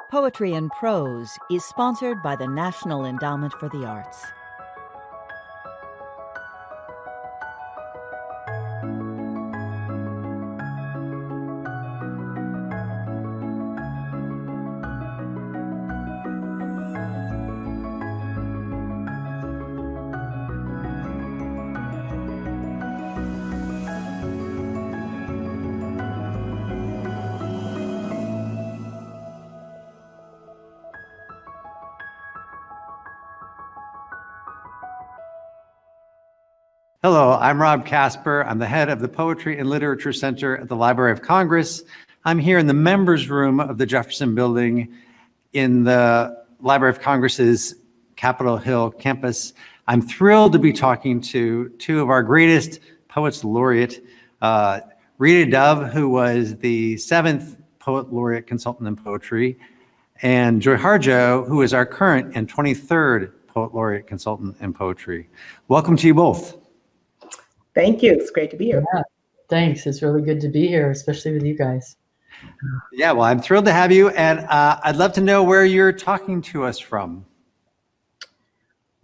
Poetry in Prose is sponsored by the National Endowment for the Arts. Hello, I'm Rob Casper. I'm the head of the Poetry and Literature Center at the Library of Congress. I'm here in the members room of the Jefferson Building in the Library of Congress's Capitol Hill campus. I'm thrilled to be talking to two of our greatest poets laureate, Rita Dove, who was the 7th Poet Laureate Consultant in Poetry, and Joy Harjo, who is our current and 23rd Poet Laureate Consultant in Poetry. Welcome to you both. Thank you. It's great to be here. Yeah, thanks. It's really good to be here, especially with you guys. Yeah, well, I'm thrilled to have you, and I'd love to know where you're talking to us from.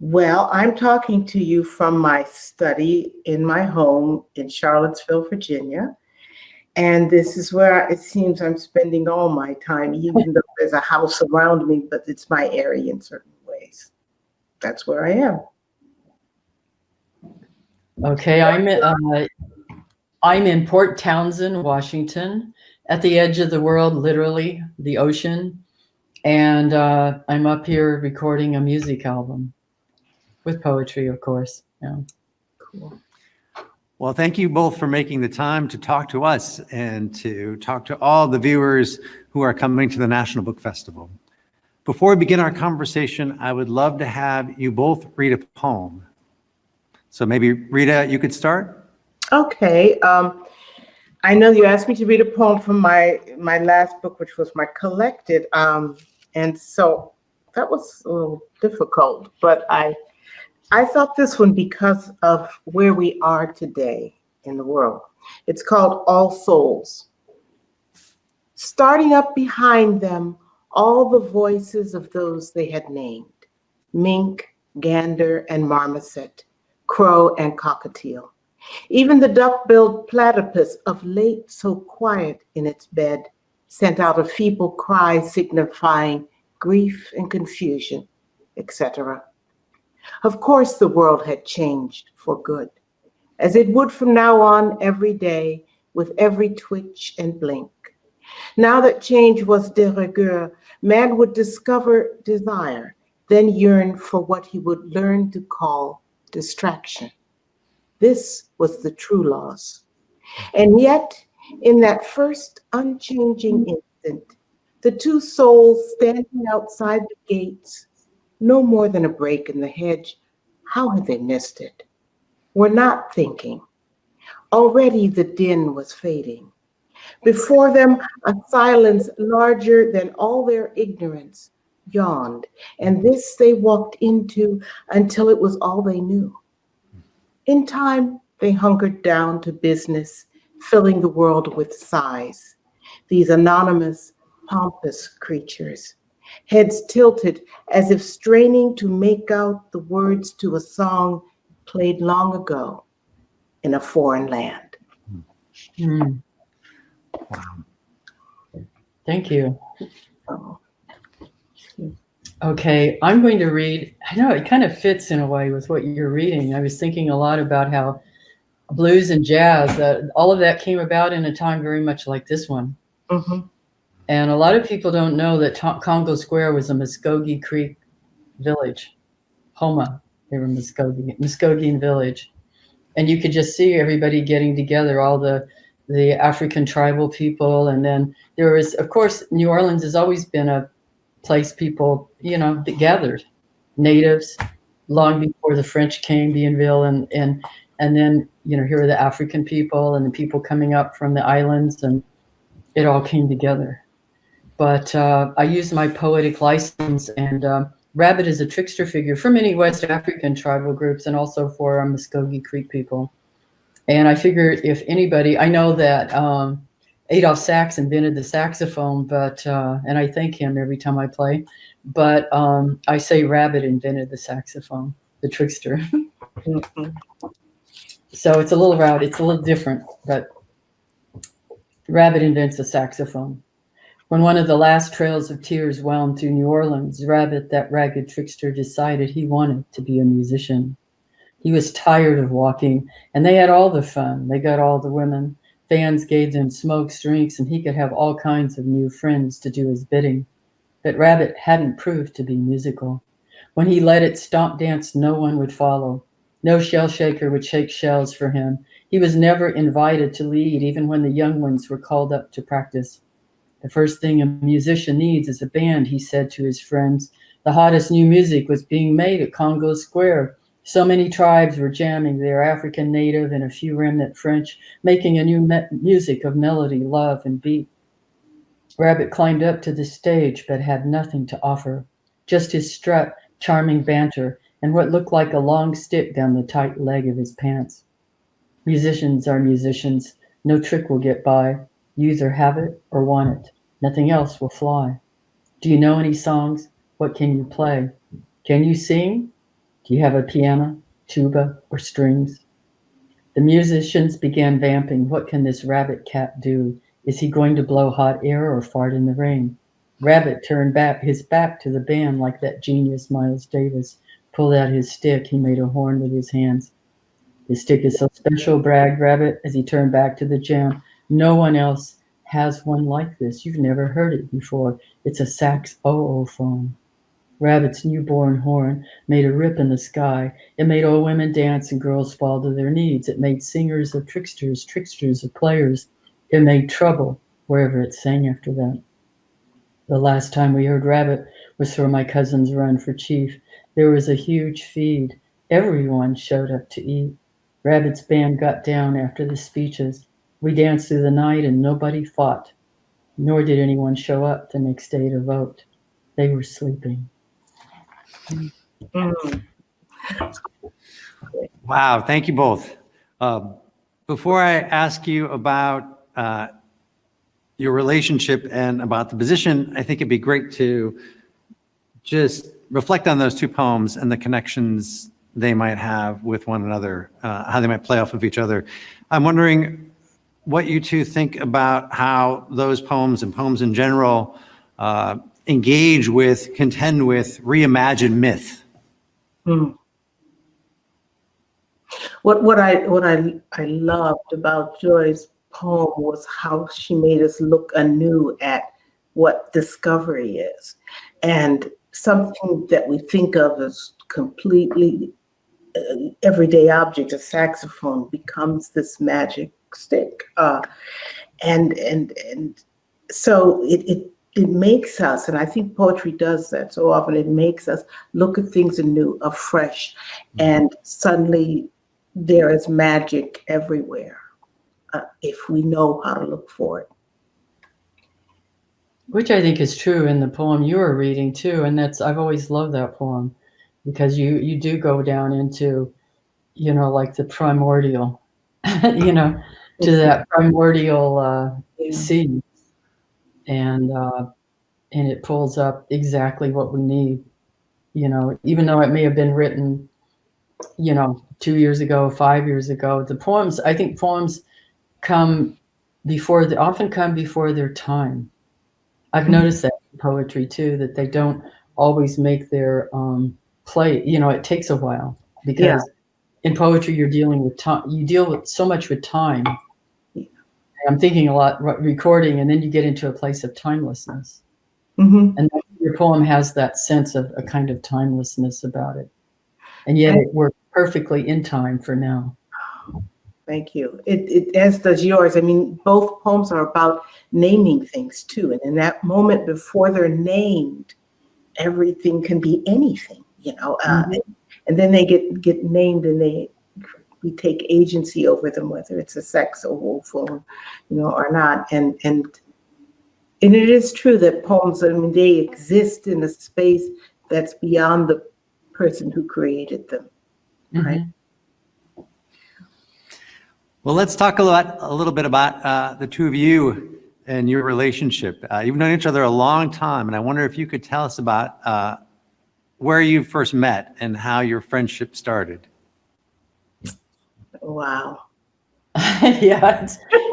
Well, I'm talking to you from my study in my home in Charlottesville, Virginia. And this is where it seems I'm spending all my time, even though there's a house around me, but it's my area in certain ways. That's where I am. Okay, I'm in Port Townsend, Washington, at the edge of the world, literally, the ocean. And I'm up here recording a music album with poetry, of course. Yeah. Cool. Well, thank you both for making the time to talk to us and to talk to all the viewers who are coming to the National Book Festival. Before we begin our conversation, I would love to have you both read a poem. So maybe, Rita, you could start? Okay. I know you asked me to read a poem from my last book, which was my collected. And so that was a little difficult, but I thought this one because of where we are today in the world. It's called All Souls. Starting up behind them, all the voices of those they had named, mink, gander, and marmoset, crow, and cockatiel. Even the duck-billed platypus of late so quiet in its bed sent out a feeble cry signifying grief and confusion, etc. Of course, the world had changed for good, as it would from now on every day with every twitch and blink. Now that change was de rigueur, man would discover desire, then yearn for what he would learn to call distraction. This was the true loss. And yet, in that first unchanging instant, the two souls standing outside the gates, no more than a break in the hedge, how had they missed it? Were not thinking. Already the din was fading. Before them, a silence larger than all their ignorance yawned, and this they walked into until it was all they knew. In time, they hunkered down to business, filling the world with sighs. These anonymous, pompous creatures, heads tilted as if straining to make out the words to a song played long ago in a foreign land. Mm. Wow. Thank you. Oh. Okay, I'm going to read, I know it kind of fits in a way with what you're reading. I was thinking a lot about how blues and jazz, all of that came about in a time very much like this one. Mm-hmm. And a lot of people don't know that Congo Square was a Muskogee Creek village. Homa, they were Muskogee village. And you could just see everybody getting together, all the African tribal people. And then there was, of course, New Orleans has always been a place people, that gathered, natives, long before the French came, Bienville, and then, here are the African people and the people coming up from the islands, and it all came together. But I used my poetic license, and Rabbit is a trickster figure for many West African tribal groups and also for Muskogee Creek people. And I figured if anybody, I know that Adolph Sax invented the saxophone, but and I thank him every time I play. But I say Rabbit invented the saxophone, the trickster. Mhm. So it's a little route. It's a little different, but Rabbit invents a saxophone. When one of the last trails of tears wound through New Orleans, Rabbit, that ragged trickster, decided he wanted to be a musician. He was tired of walking, and they had all the fun. They got all the women. Fans gave them smokes, drinks, and he could have all kinds of new friends to do his bidding. But Rabbit hadn't proved to be musical. When he led it stomp dance, no one would follow. No shell shaker would shake shells for him. He was never invited to lead, even when the young ones were called up to practice. The first thing a musician needs is a band, he said to his friends. The hottest new music was being made at Congo Square. So many tribes were jamming their African native and a few remnant French, making a new music of melody, love, and beat. Rabbit climbed up to the stage but had nothing to offer, just his strut, charming banter, and what looked like a long stick down the tight leg of his pants. Musicians are musicians. No trick will get by. You either have it or want it. Nothing else will fly. Do you know any songs? What can you play? Can you sing? Do you have a piano, tuba, or strings? The musicians began vamping. What can this rabbit cat do? Is he going to blow hot air or fart in the rain? Rabbit turned back his back to the band like that genius Miles Davis. Pulled out his stick. He made a horn with his hands. This stick is so special, bragged Rabbit as he turned back to the jam. No one else has one like this. You've never heard it before. It's a saxophone. Rabbit's newborn horn made a rip in the sky. It made old women dance and girls fall to their knees. It made singers of tricksters, tricksters of players. It made trouble wherever it sang after that. The last time we heard Rabbit was for my cousin's run for chief. There was a huge feed. Everyone showed up to eat. Rabbit's band got down after the speeches. We danced through the night and nobody fought, nor did anyone show up the next day to vote. They were sleeping. Mm. Wow, thank you both. Before I ask you about your relationship and about the position, I think it'd be great to just reflect on those two poems and the connections they might have with one another, how they might play off of each other. I'm wondering what you two think about how those poems and poems in general engage with, contend with, reimagine myth. Mm. What I loved about Joy's poem was how she made us look anew at what discovery is, and something that we think of as completely everyday object, a saxophone, becomes this magic stick, and so it makes us, and I think poetry does that so often. It makes us look at things anew, afresh, and suddenly there is magic everywhere if we know how to look for it. Which I think is true in the poem you were reading too, and I've always loved that poem because you do go down into, like the primordial, to that primordial sea, and it pulls up exactly what we need, even though it may have been written, 2 years ago, 5 years ago. I think poems often come before their time. I've noticed that in poetry too, that they don't always make their play. It takes a while because in poetry you're dealing with time. You deal with so much with time. I'm thinking a lot recording, and then you get into a place of timelessness. Mm-hmm. And your poem has that sense of a kind of timelessness about it, and yet it works perfectly in time for now. Thank you. It as does yours. I mean, both poems are about naming things too, and in that moment before they're named, everything can be anything, mm-hmm. And then they get named, and we take agency over them, whether it's a saxophone, or not. And it is true that poems, they exist in a space that's beyond the person who created them, right? Mm-hmm. Well, let's talk a little bit about the two of you. and your relationship. You've known each other a long time, and I wonder if you could tell us about where you first met and how your friendship started. Wow. Yeah,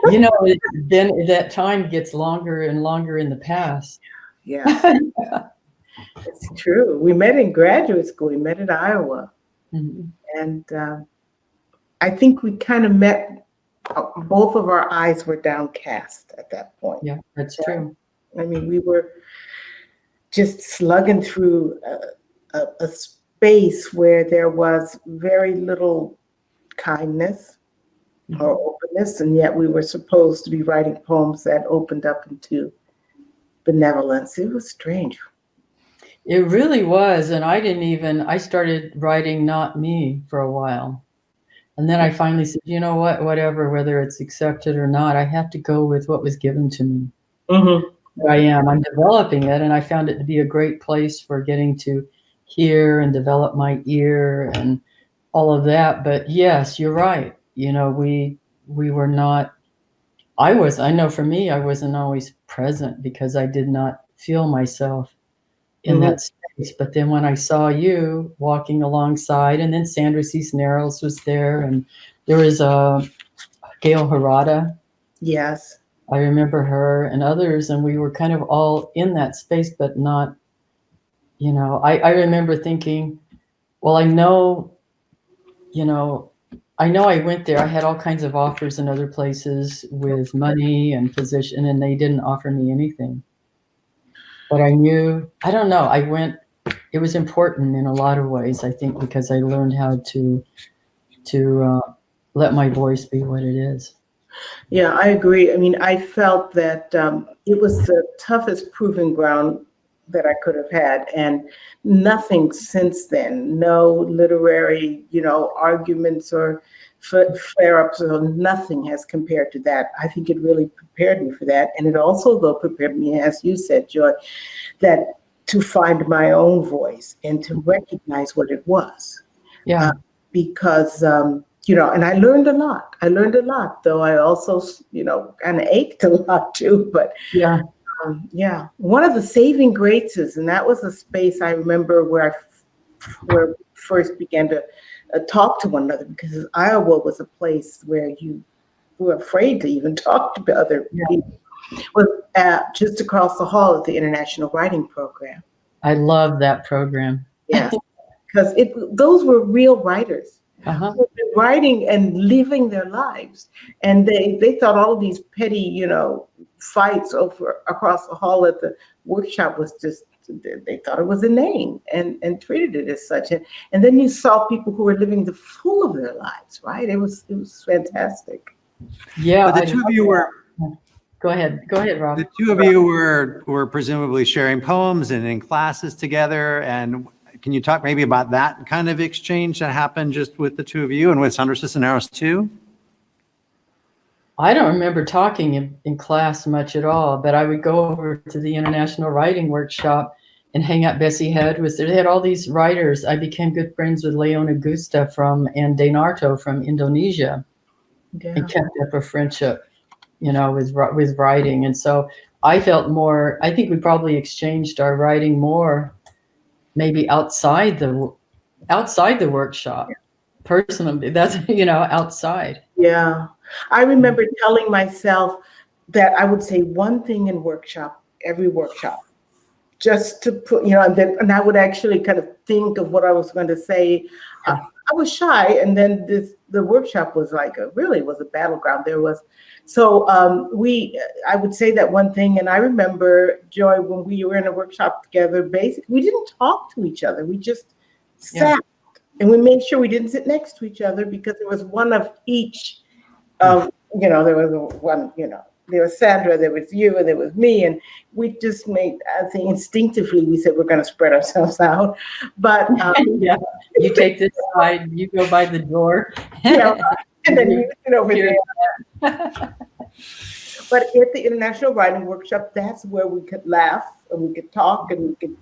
then that time gets longer and longer in the past. Yeah, it's true. We met in graduate school. We met at Iowa. Mhm. And I think we kind of met, both of our eyes were downcast at that point. Yeah, that's true. I mean, we were just slugging through a space where there was very little kindness or openness, and yet we were supposed to be writing poems that opened up into benevolence. It was strange. It really was. And I started writing Not Me for a while. And then I finally said, you know what, whatever, whether it's accepted or not, I have to go with what was given to me. Mm-hmm. I'm developing it, and I found it to be a great place for getting to hear and develop my ear and all of that. But yes, you're right. We were not, I know for me, I wasn't always present because I did not feel myself in that space. But then when I saw you walking alongside, and then Sandra Cisneros was there, and there was Gail Harada. Yes. I remember her and others, and we were kind of all in that space, but not, I remember thinking, well, I know I went there. I had all kinds of offers in other places with money and position, and they didn't offer me anything. But I knew, I don't know, it was important in a lot of ways, I think, because I learned how to let my voice be what it is. Yeah, I agree. I mean, I felt that it was the toughest proving ground that I could have had, and nothing since then, no literary, arguments or flare-ups, or nothing has compared to that. I think it really prepared me for that. And it also, though, prepared me, as you said, Joy, that to find my own voice and to recognize what it was. Yeah. Because, and I learned a lot. Though I also, kind of ached a lot too. But yeah. One of the saving graces, and that was a space I remember where we first began to talk to one another, because Iowa was a place where you were afraid to even talk to other people. Was just across the hall at the International Writing Program. I love that program. Yes, because those were real writers. Uh-huh. Who had been writing and living their lives, and they thought all these petty, fights over across the hall at the workshop was just, they thought it was a name and treated it as such. And then you saw people who were living the full of their lives, right? It was fantastic. Yeah. But the two of you were. Go ahead, Rob. The two of you were presumably sharing poems and in classes together. And can you talk maybe about that kind of exchange that happened just with the two of you and with Sandra Cisneros too? I don't remember talking in class much at all, but I would go over to the International Writing Workshop and hang out. Bessie Head was there. They had all these writers. I became good friends with Leona Gusta and Denarto from Indonesia, and kept up a friendship, with writing. And so I felt more, I think we probably exchanged our writing more maybe outside the workshop. Personally, that's, outside. Yeah. I remember telling myself that I would say one thing in every workshop, just to put, and I would actually kind of think of what I was going to say. I was shy, and then the workshop was was a battleground. I would say that one thing, and I remember, Joy, when we were in a workshop together, basically we didn't talk to each other. We just sat, and we made sure we didn't sit next to each other, because there was one of each. There was one, there was Sandra, there was you, and there was me, and we just made, I think instinctively, we said we're going to spread ourselves out. But yeah, you take this side, you go by the door. And then you sit over there. But at the International Writing Workshop, that's where we could laugh and we could talk and we could,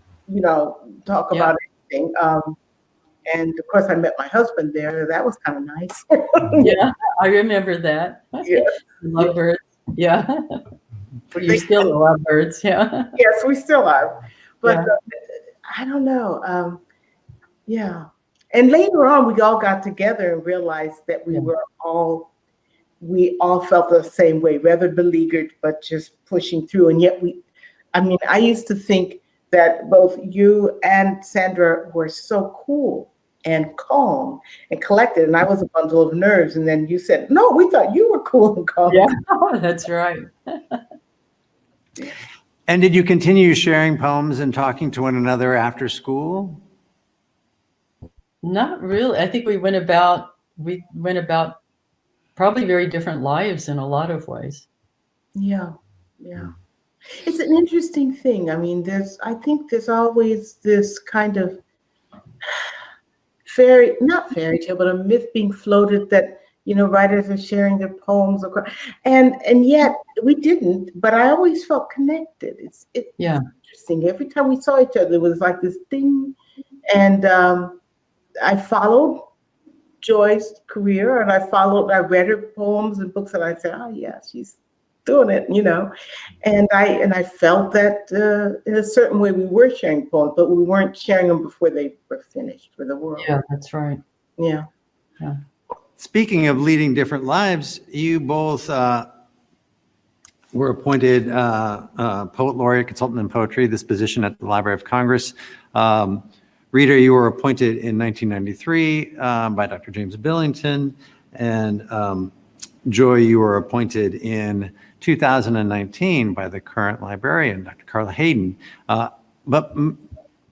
talk about anything. And of course, I met my husband there. That was kind of nice. Yeah, I remember that. Yeah. Lovebirds. Yeah. You're still the lovebirds, yeah. Yes, we still are. But Yeah. I don't know. Yeah. And later on, we all got together and realized that we all felt the same way, rather beleaguered, but just pushing through. And yet I used to think that both you and Sandra were so cool and calm and collected. And I was a bundle of nerves. And then you said, no, we thought you were cool and calm. Yeah, that's right. And did you continue sharing poems and talking to one another after school? Not really. I think we went about probably very different lives in a lot of ways. Yeah. Yeah. It's an interesting thing. I mean, I think there's always this kind of not fairy tale, but a myth being floated that, writers are sharing their poems and yet we didn't, but I always felt connected. It's interesting. Every time we saw each other, it was like this thing. And I followed Joy's career, and I read her poems and books, and I said, oh yeah, she's doing it, and I felt that in a certain way we were sharing poems, but we weren't sharing them before they were finished for the world. Yeah, that's right. Yeah. Speaking of leading different lives, you both were appointed Poet Laureate, Consultant in Poetry, this position at the Library of Congress. Rita, you were appointed in 1993 by Dr. James Billington, and Joy, you were appointed in 2019 by the current librarian, Dr. Carla Hayden. But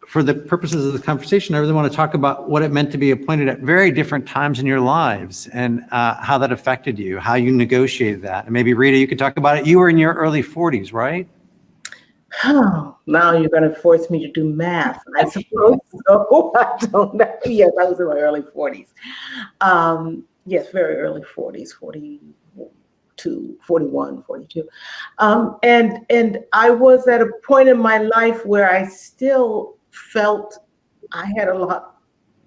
for the purposes of the conversation, I really want to talk about what it meant to be appointed at very different times in your lives and how that affected you, how you negotiated that. And maybe Rita, you could talk about it. You were in your early 40s, right? Oh, now you're going to force me to do math. I suppose so. I don't know. Yes, I was in my early 40s. Yes, very early 40s, 42, 41, 42. And I was at a point in my life where I still felt I had a lot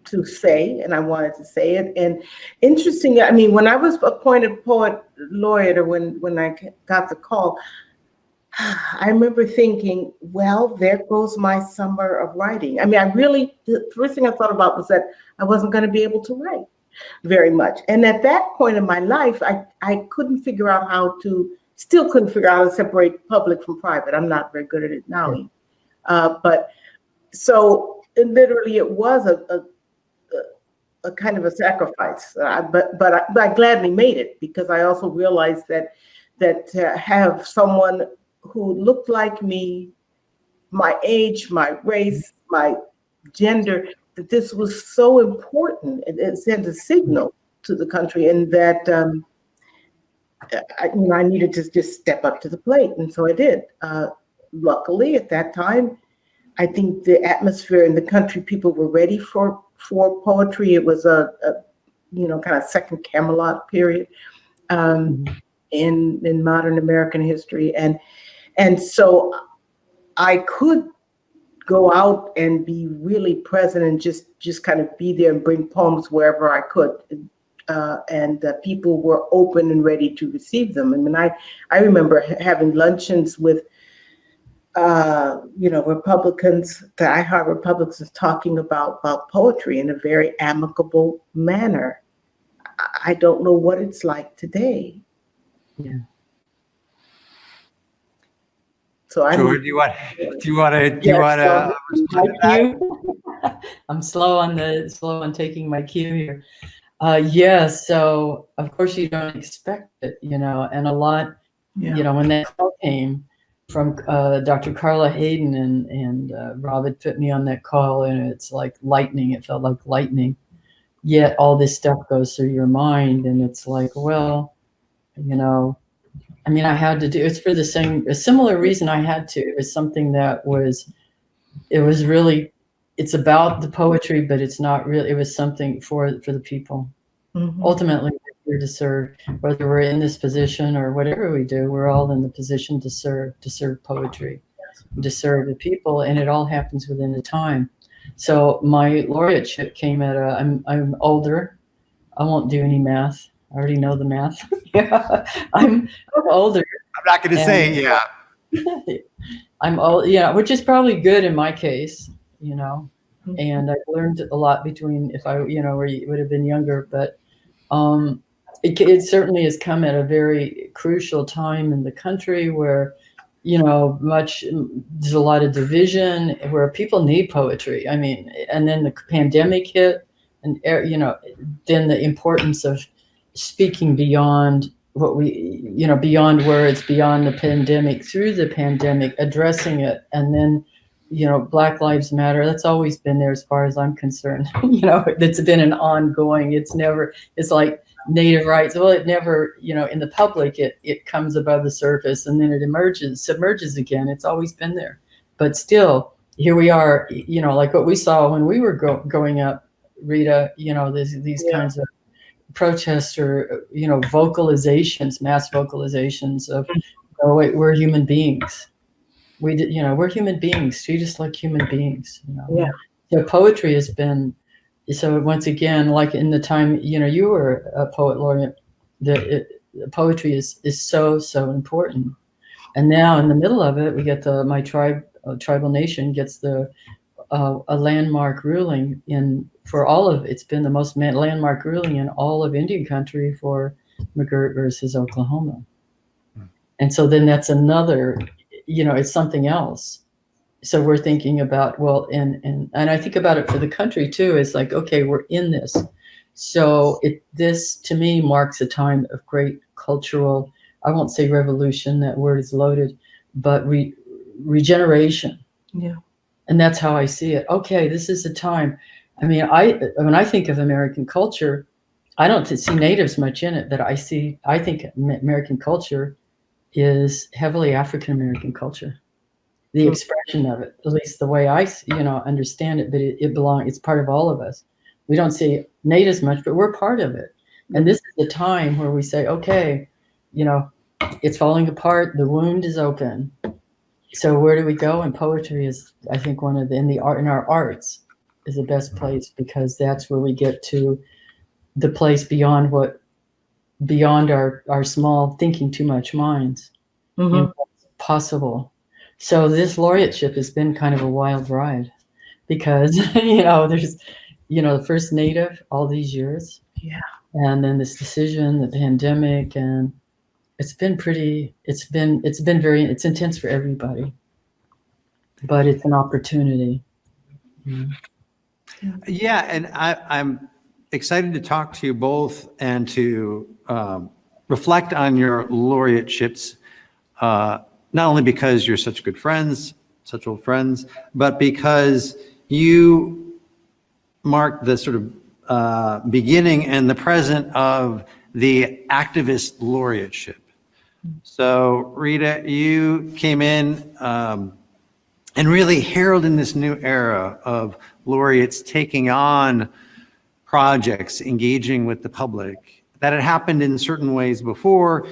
to say, and I wanted to say it. And interesting, I mean, when I was appointed Poet Laureate, or when I got the call, I remember thinking, well, there goes my summer of writing. I mean, the first thing I thought about was that I wasn't going to be able to write very much. And at that point in my life, I couldn't figure out still couldn't figure out how to separate public from private. I'm not very good at it now. But so literally it was a kind of a sacrifice, but I gladly made it, because I also realized that to have someone who looked like me, my age, my race, my gender, that this was so important. It sent a signal to the country, and that I needed to just step up to the plate, and so I did. Luckily, at that time, I think the atmosphere in the country, people were ready for poetry. It was a kind of second Camelot period in modern American history, and so I could go out and be really present and just kind of be there and bring poems wherever I could. And people were open and ready to receive them. I mean, I remember having luncheons with, Republicans, diehard Republicans, talking about poetry in a very amicable manner. I don't know what it's like today. Yeah. So Joy, do you want to respond to that? I'm slow on taking my cue here. Yes. So of course you don't expect it, and a lot, when that call came from Dr. Carla Hayden and Rob had put me on that call, and it's like lightning. It felt like lightning. Yet all this stuff goes through your mind, and it's like, well, I mean, I had to do, it's for a similar reason I had to. It was something that it's about the poetry, but it's not really, it was something for the people. Mm-hmm. Ultimately, we're here to serve, whether we're in this position or whatever we do, we're all in the position to serve poetry, to serve the people, and it all happens within the time. So my laureateship came at I'm older. I won't do any math. I already know the math. Yeah, I'm older. I'm not going to say, yeah. I'm all, which is probably good in my case, and I've learned a lot between if I, or you would have been younger, but it certainly has come at a very crucial time in the country where, there's a lot of division, where people need poetry. I mean, and then the pandemic hit, and then the importance of speaking beyond what we, beyond words, beyond the pandemic, through the pandemic, addressing it. And then, Black Lives Matter, that's always been there as far as I'm concerned. It's been an ongoing, it's like Native rights. Well, it never, in the public, it comes above the surface and then it submerges again. It's always been there. But still, here we are, like what we saw when we were growing up, Rita, these kinds of protests or, vocalizations, mass vocalizations of, oh, wait, we're human beings. We're human beings, treat us like human beings. Yeah. So poetry has been, so once again, like in the time, you were a poet laureate, poetry is so, so important. And now in the middle of it, we get my tribal nation gets a landmark ruling for all of, it's been the most landmark ruling in all of Indian country for McGirt versus Oklahoma. And so then that's another, it's something else. So we're thinking about, well, and I think about it for the country too. It's like, okay, we're in this. So this to me marks a time of great cultural, I won't say revolution, that word is loaded, but regeneration. Yeah. And that's how I see it. Okay, this is a time. I mean, when I think of American culture, I don't see natives much in it, but I think American culture is heavily African American culture. The expression of it, at least the way I, understand it, but it's part of all of us. We don't see natives much, but we're part of it. And this is the time where we say, okay, it's falling apart. The wound is open. So where do we go? And poetry is, I think, in our arts is the best place, because that's where we get to the place beyond our small thinking too much minds. Mm-hmm. What's possible. So this laureateship has been kind of a wild ride, because, there's, the first Native all these years. Yeah. And then this decision, the pandemic, and it's been it's intense for everybody, but it's an opportunity. Yeah, and I'm excited to talk to you both and to reflect on your laureateships, not only because you're such good friends, such old friends, but because you mark the sort of beginning and the present of the activist laureateship. So Rita, you came in and really heralded this new era of laureates taking on projects, engaging with the public. That had happened in certain ways before.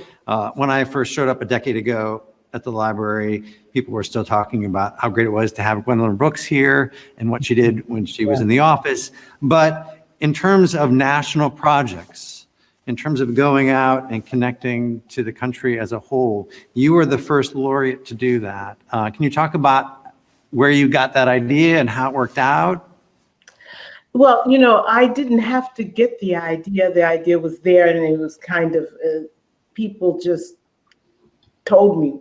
When I first showed up a decade ago at the library, people were still talking about how great it was to have Gwendolyn Brooks here and what she did when she was in the office. But in terms of national projects, in terms of going out and connecting to the country as a whole, you were the first laureate to do that. Can you talk about where you got that idea and how it worked out? Well, I didn't have to get the idea. The idea was there, and it was kind of, people just told me,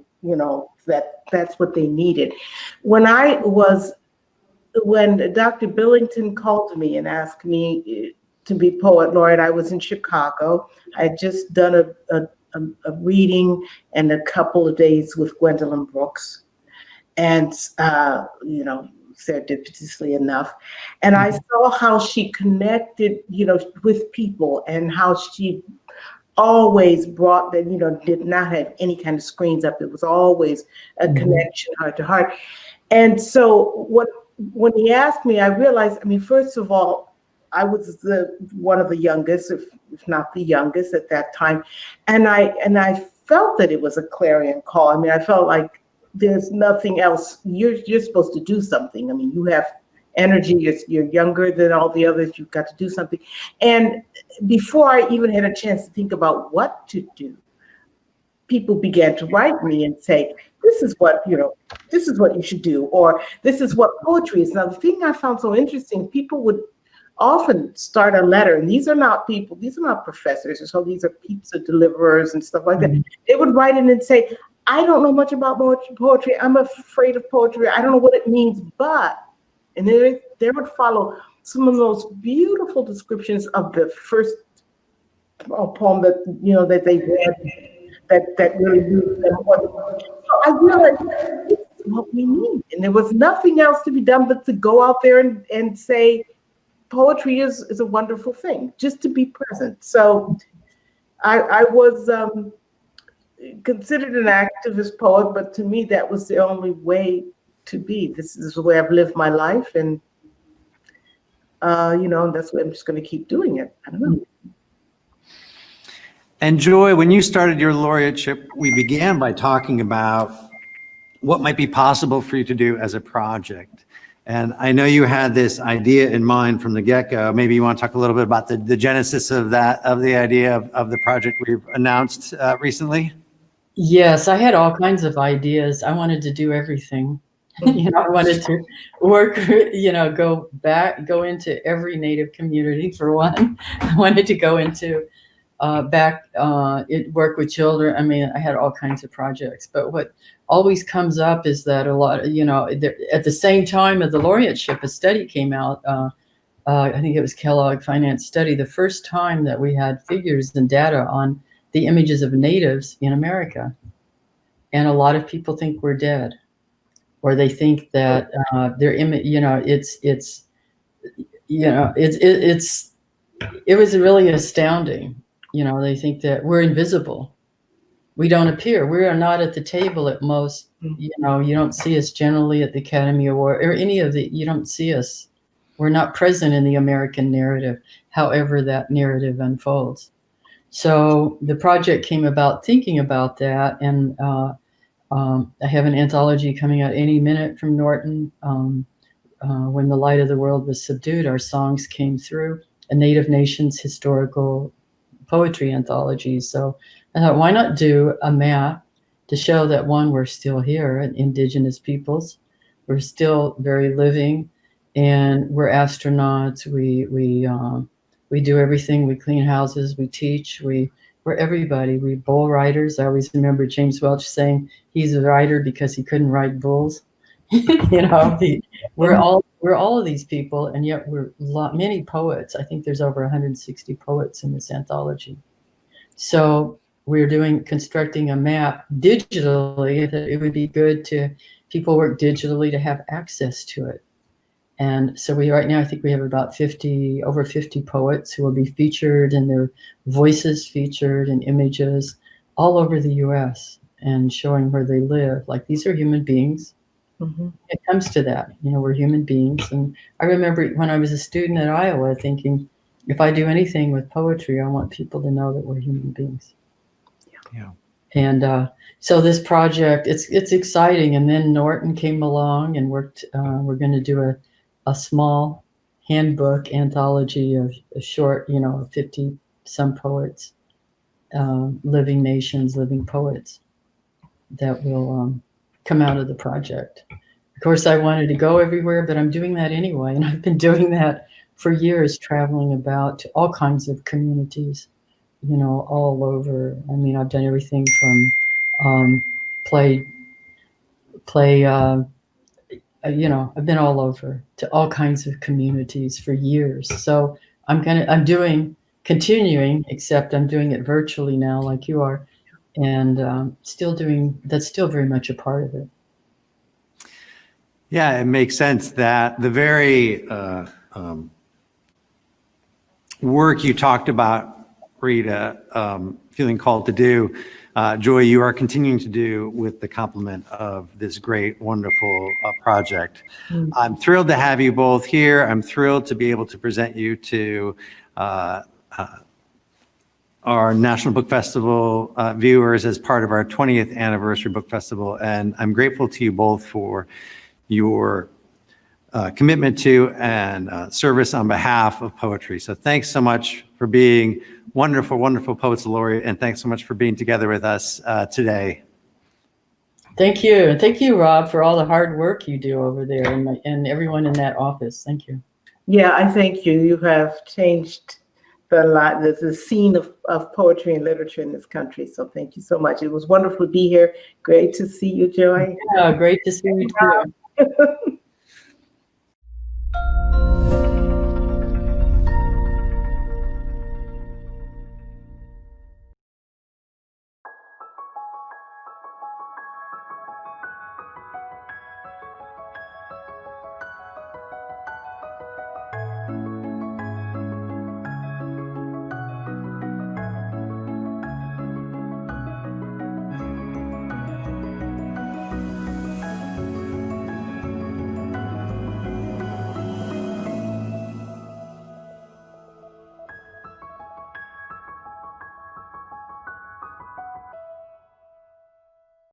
that that's what they needed. When Dr. Billington called me and asked me to be poet laureate, I was in Chicago. I had just done a reading and a couple of days with Gwendolyn Brooks, and serendipitously enough, and I saw how she connected, with people, and how she always brought that, did not have any kind of screens up. It was always a connection, heart to heart. And so when he asked me, I realized, first of all, I was one of the youngest, if not the youngest at that time. And I felt that it was a clarion call. I felt like there's nothing else. You're supposed to do something. You have energy, you're younger than all the others, you've got to do something. And before I even had a chance to think about what to do, people began to write me and say, this is what, this is what you should do, or this is what poetry is. Now, the thing I found so interesting, people would often start a letter, and these are not professors, so these are pizza deliverers and stuff like that. They would write in and say, I don't know much about poetry. I'm afraid of poetry. I don't know what it means, but, and then they would follow some of those beautiful descriptions of the first poem that, that they read, that really moved them. So I realized this is what we need. And there was nothing else to be done but to go out there and say, poetry is a wonderful thing, just to be present. So I was considered an activist poet, but to me, that was the only way to be. This is the way I've lived my life. And, that's why I'm just going to keep doing it. I don't know. And Joy, when you started your laureateship, we began by talking about what might be possible for you to do as a project. And I know you had this idea in mind from the get-go. Maybe you want to talk a little bit about the genesis of the idea of the project we've announced recently? Yes, I had all kinds of ideas. I wanted to do everything. I wanted to work, go into every Native community for one. I wanted to go into work with children. I mean, I had all kinds of projects, but what always comes up is that a lot, at the same time of the laureateship, a study came out. I think it was Kellogg Finance Study, the first time that we had figures and data on the images of natives in America. And a lot of people think we're dead, or they think that their image, it was really astounding. They think that we're invisible. We don't appear. We are not at the table at most. You don't see us generally at the Academy Award or any of you don't see us. We're not present in the American narrative, however that narrative unfolds. So the project came about thinking about that. And I have an anthology coming out any minute from Norton. When the Light of the World was subdued, our songs came through, a Native Nations historical poetry anthology. So I thought, why not do a map to show that, one, we're still here, Indigenous peoples, we're still very living, and we're astronauts. We do everything. We clean houses. We teach. We're everybody. We bull riders. I always remember James Welch saying he's a rider because he couldn't ride bulls. We're all of these people, and yet we're many poets. I think there's over 160 poets in this anthology. So we're constructing a map digitally that it would be good to people work digitally to have access to it. And so right now, I think we have about over 50 poets who will be featured, and their voices featured and images all over the US and showing where they live. Like, these are human beings. Mm-hmm. It comes to that, we're human beings. And I remember when I was a student at Iowa thinking, if I do anything with poetry, I want people to know that we're human beings. Yeah. And so this project, it's exciting. And then Norton came along and worked. We're going to do a small handbook anthology of a short, 50 some poets, living nations, living poets that will come out of the project. Of course, I wanted to go everywhere, but I'm doing that anyway. And I've been doing that for years, traveling about to all kinds of communities, all over. I mean, I've done everything from I've been all over to all kinds of communities for years. So I'm continuing, except I'm doing it virtually now, like you are, and that's still very much a part of it. Yeah, it makes sense that the very work you talked about, Rita, feeling called to do, Joy, you are continuing to do with the complement of this great, wonderful project. Mm-hmm. I'm thrilled to have you both here. I'm thrilled to be able to present you to our National Book Festival viewers as part of our 20th anniversary book festival. And I'm grateful to you both for your commitment to and service on behalf of poetry. So thanks so much for being wonderful, wonderful Poets Laureate, and thanks so much for being together with us today. Thank you. And thank you, Rob, for all the hard work you do over there and everyone in that office. Thank you. Yeah, I thank you. You have changed the scene of poetry and literature in this country. So thank you so much. It was wonderful to be here. Great to see you, Joy. Yeah, great to see you too.